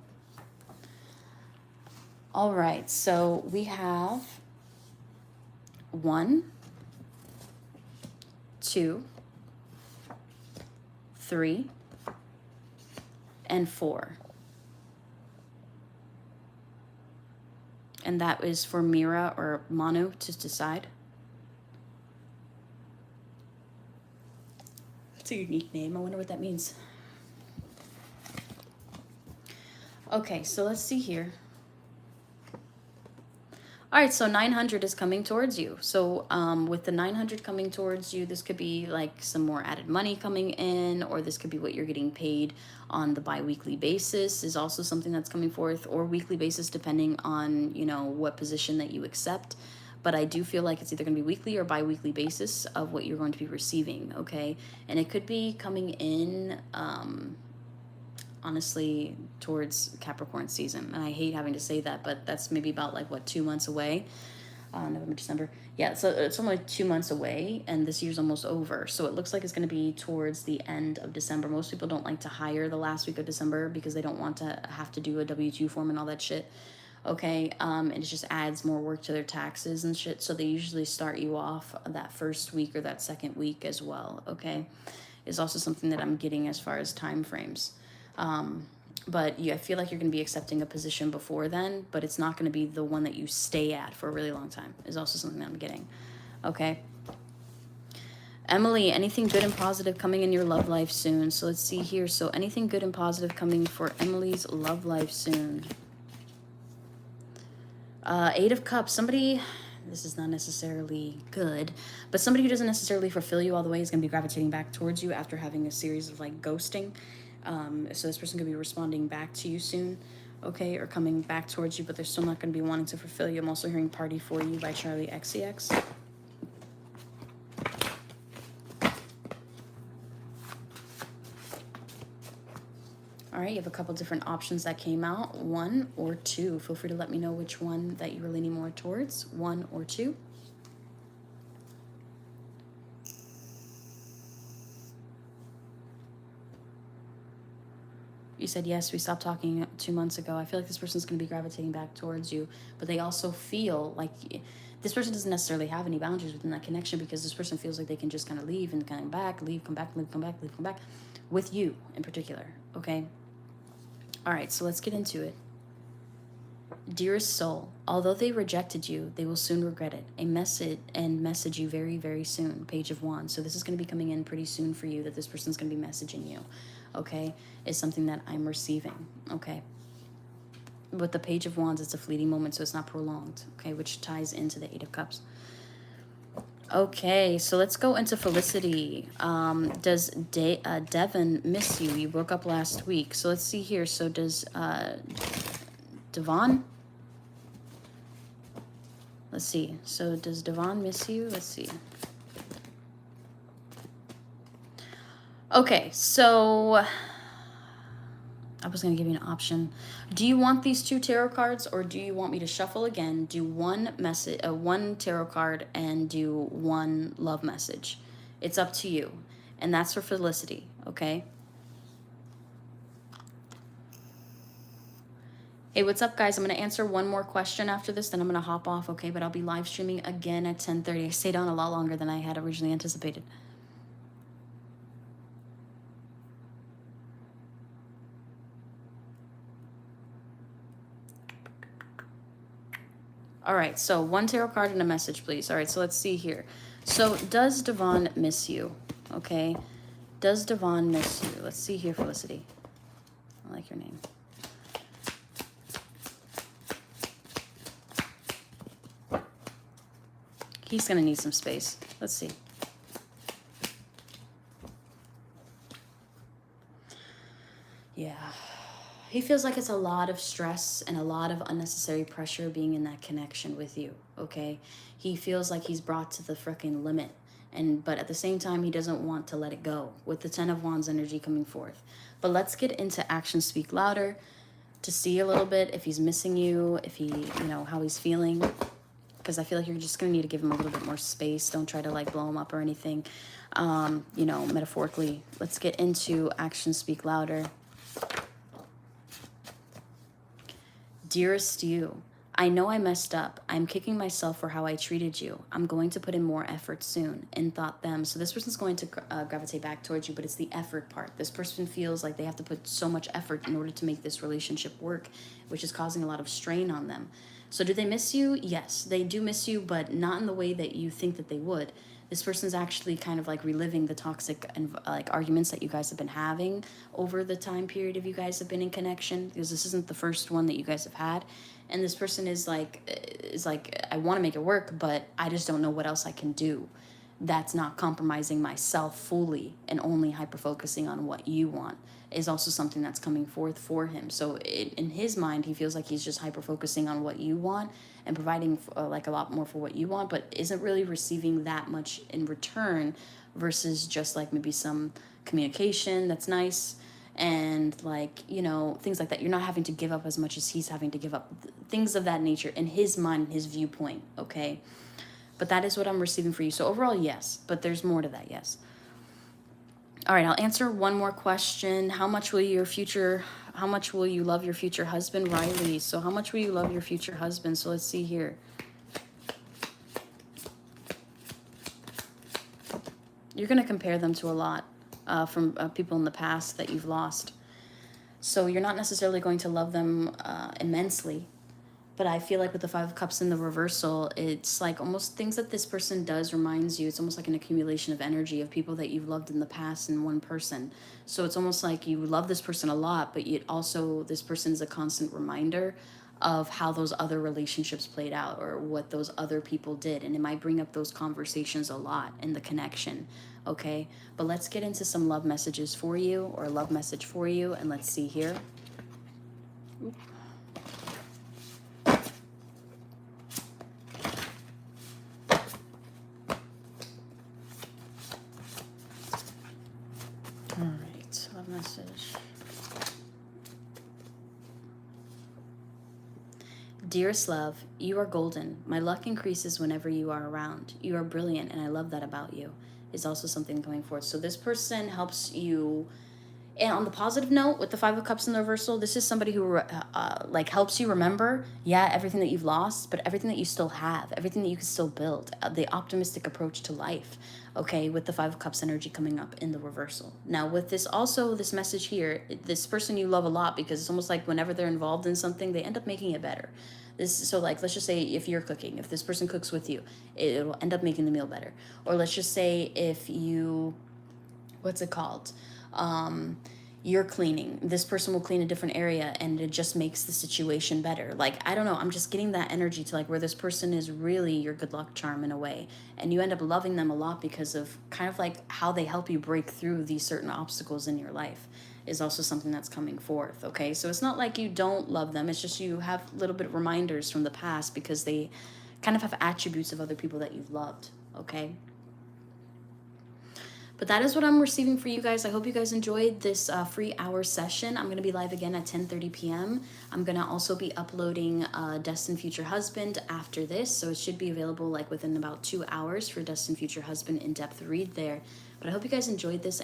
Speaker 1: All right, so we have 1, 2, 3, and 4. And that is for Mira or Manu to decide. It's a unique name. I wonder what that means. Okay, so let's see here. All right, so 900 is coming towards you. So with the 900 coming towards you, this could be like some more added money coming in, or this could be what you're getting paid on the bi-weekly basis is also something that's coming forth, or weekly basis, depending on, you know, what position that you accept. But I do feel like it's either going to be weekly or bi-weekly basis of what you're going to be receiving, okay? And it could be coming in, honestly, towards Capricorn season. And I hate having to say that, but that's maybe about like, what, 2 months away? November, December. Yeah, so it's only 2 months away, and this year's almost over. So it looks like it's going to be towards the end of December. Most people don't like to hire the last week of December because they don't want to have to do a W-2 form and all that shit. Okay, and it just adds more work to their taxes and shit. So they usually start you off that first week or that second week as well. Okay, is also something that I'm getting as far as time frames. But yeah, I feel like you're going to be accepting a position before then, but it's not going to be the one that you stay at for a really long time is also something that I'm getting. Okay. Emily, anything good and positive coming in your love life soon? So let's see here. So anything good and positive coming for Emily's love life soon? 8 of Cups. Somebody, this is not necessarily good, but somebody who doesn't necessarily fulfill you all the way is going to be gravitating back towards you after having a series of like ghosting. So this person could be responding back to you soon, okay, or coming back towards you, but they're still not going to be wanting to fulfill you. I'm also hearing Party For You by Charlie XCX. All right, you have a couple different options that came out, 1 or 2. Feel free to let me know which one that you're leaning more towards, 1 or 2. You said, yes, we stopped talking 2 months ago. I feel like this person's going to be gravitating back towards you, but they also feel like this person doesn't necessarily have any boundaries within that connection because this person feels like they can just kind of leave and come back, leave, come back, leave, come back, leave, come back, with you in particular, okay? All right, so let's get into it. Dearest soul, although they rejected you, they will soon regret it. A message you very, very soon. Page of Wands. So this is going to be coming in pretty soon for you that this person's going to be messaging you, okay? Is something that I'm receiving, okay? With the Page of Wands, it's a fleeting moment, so it's not prolonged, okay? Which ties into the 8 of Cups. Okay, so let's go into Felicity. Does Devin miss you? You broke up last week. So let's see here. So does Devon? Let's see. So does Devon miss you? Let's see. Okay, so I was going to give you an option. Do you want these 2 tarot cards, or do you want me to shuffle again, do one tarot card, and do 1 love message? It's up to you. And that's for Felicity, okay? Hey, what's up, guys? I'm going to answer one more question after this, then I'm going to hop off, okay? But I'll be live streaming again at 10:30. I stayed on a lot longer than I had originally anticipated. All right, so 1 tarot card and a message, please. All right, so let's see here. So does Devon miss you? Okay, does Devon miss you? Let's see here, Felicity. I like your name. He's gonna need some space. Let's see. Yeah. He feels like it's a lot of stress and a lot of unnecessary pressure being in that connection with you, okay? He feels like he's brought to the freaking limit. But at the same time, he doesn't want to let it go with the 10 of Wands energy coming forth. But let's get into Actions Speak Louder to see a little bit if he's missing you, if he, you know, how he's feeling. Because I feel like you're just going to need to give him a little bit more space. Don't try to like blow him up or anything. you know, metaphorically. Let's get into actions speak louder. Dearest you, I know I messed up. I'm kicking myself for how I treated you. I'm going to put in more effort soon. In thought them. So this person's going to gravitate back towards you, but it's the effort part. This person feels like they have to put so much effort in order to make this relationship work, which is causing a lot of strain on them. So do they miss you? Yes, they do miss you, but not in the way that you think that they would. This person's actually kind of like reliving the toxic and like arguments that you guys have been having over the time period of you guys have been in connection, because this isn't the first one that you guys have had. And this person is like I want to make it work, but I just don't know what else I can do that's not compromising myself fully and only hyper focusing on what you want, is also something that's coming forth for him. So in his mind, he feels like he's just hyper focusing on what you want and providing like a lot more for what you want, but isn't really receiving that much in return, versus just like maybe some communication that's nice, and like, you know, things like that. You're not having to give up as much as he's having to give up, things of that nature in his mind, his viewpoint. Okay, but that is what I'm receiving for you. So overall, yes, but there's more to that. Yes. All right, I'll answer one more question. How much will you love your future husband? Riley. So how much will you love your future husband? So let's see here. You're going to compare them to a lot from people in the past that you've lost. So you're not necessarily going to love them immensely. But I feel like with the Five of Cups in the reversal, it's like almost things that this person does reminds you. It's almost like an accumulation of energy of people that you've loved in the past in one person. So it's almost like you love this person a lot, but it also, this person is a constant reminder of how those other relationships played out or what those other people did. And it might bring up those conversations a lot in the connection. Okay, but let's get into some love messages for you, or a love message for you. And let's see here. Oop. All right, love message. Dearest love, you are golden. My luck increases whenever you are around. You are brilliant, and I love that about you. Is also something going forward. So this person helps you. And on the positive note, with the Five of Cups in the reversal, this is somebody who like helps you remember, yeah, everything that you've lost, but everything that you still have, everything that you can still build, the optimistic approach to life, okay, with the Five of Cups energy coming up in the reversal. Now, with this also, this message here, this person you love a lot, because it's almost like whenever they're involved in something, they end up making it better. So like, let's just say if you're cooking, if this person cooks with you, it'll end up making the meal better. Or let's just say if you, what's it called? You're cleaning, this person will clean a different area, and it just makes the situation better. Like, I don't know, I'm just getting that energy to like where this person is really your good luck charm in a way, and you end up loving them a lot because of kind of like how they help you break through these certain obstacles in your life, is also something that's coming forth. Okay, so it's not like you don't love them, it's just you have little bit of reminders from the past because they kind of have attributes of other people that you've loved. Okay, but that is what I'm receiving for you guys. I hope you guys enjoyed this free hour session. I'm going to be live again at 10:30 p.m. I'm going to also be uploading Destined Future Husband after this. So it should be available like within about 2 hours for Destined Future Husband in-depth read there. But I hope you guys enjoyed this.